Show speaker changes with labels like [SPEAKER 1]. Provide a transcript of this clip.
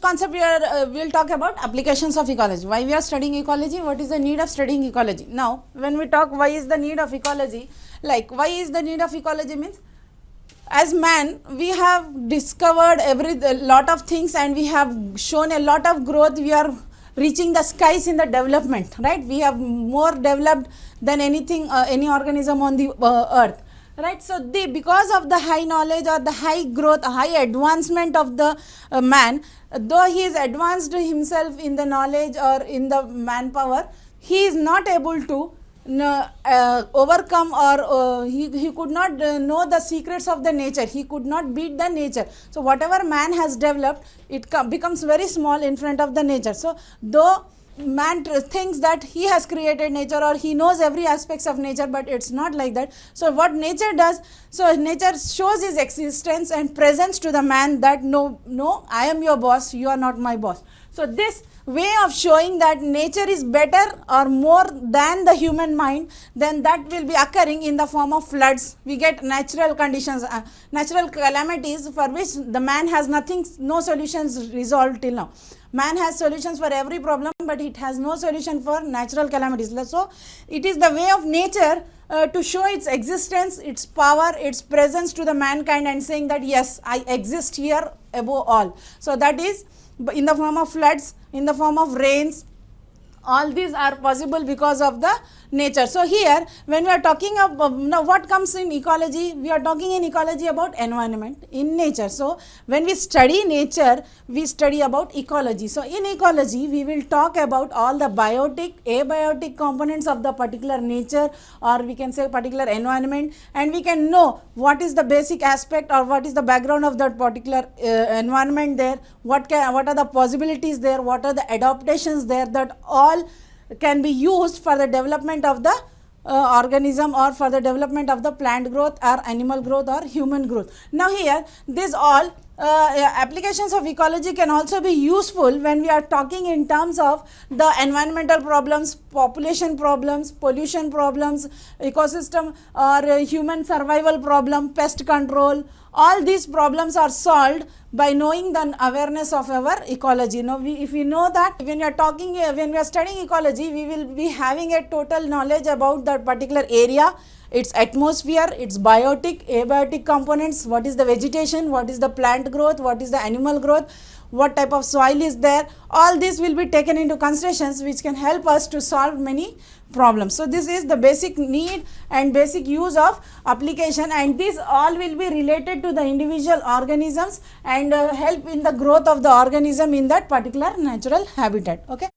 [SPEAKER 1] concept we will talk about applications of ecology. Why we are studying ecology? What is the need of studying ecology? Now, when we talk why is the need of ecology, like why is the need of ecology means, as man we have discovered a lot of things and we have shown a lot of growth. We are reaching the skies in the development, right? We have more developed than anything, any organism on the earth, right? So because of the high knowledge or the high growth, high advancement of the man, though he is advanced himself in the knowledge or in the manpower, he is not able to overcome, or he could not know the secrets of the nature. He could not beat the nature. So whatever man has developed, it becomes very small in front of the nature. So though man thinks that he has created nature or he knows every aspects of nature, but it's not like that. So what nature does, so nature shows his existence and presence to the man that no, I am your boss, you are not my boss. So this way of showing that nature is better or more than the human mind, then that will be occurring in the form of floods. We get natural conditions, natural calamities for which the man has nothing, no solutions resolved till now. Man has solutions for every problem, but it has no solution for natural calamities. So it is the way of nature to show its existence, its power, its presence to the mankind, and saying that yes, I exist here above all. So that is in the form of floods, in the form of rains. All these are possible because of the nature. So here when we are talking about now what comes in ecology, we are talking in ecology about environment in nature. So when we study nature, we study about ecology. So in ecology we will talk about all the biotic, abiotic components of the particular nature, or we can say particular environment, and we can know what is the basic aspect or what is the background of that particular environment there, what are the possibilities there, what are the adaptations there, that all can be used for the development of the organism or for the development of the plant growth or animal growth or human growth. Now here this all applications of ecology can also be useful when we are talking in terms of the environmental problems, population problems, pollution problems, ecosystem or human survival problem, pest control. All these problems are solved by knowing the awareness of our ecology. Now, if we know that when we are studying ecology, we will be having a total knowledge about that particular area, its atmosphere, its biotic, abiotic components, what is the vegetation, what is the plant growth, what is the animal growth, what type of soil is there. All this will be taken into considerations, which can help us to solve many problems. So this is the basic need and basic use of application, and these all will be related to the individual organisms and help in the growth of the organism in that particular natural habitat. Okay.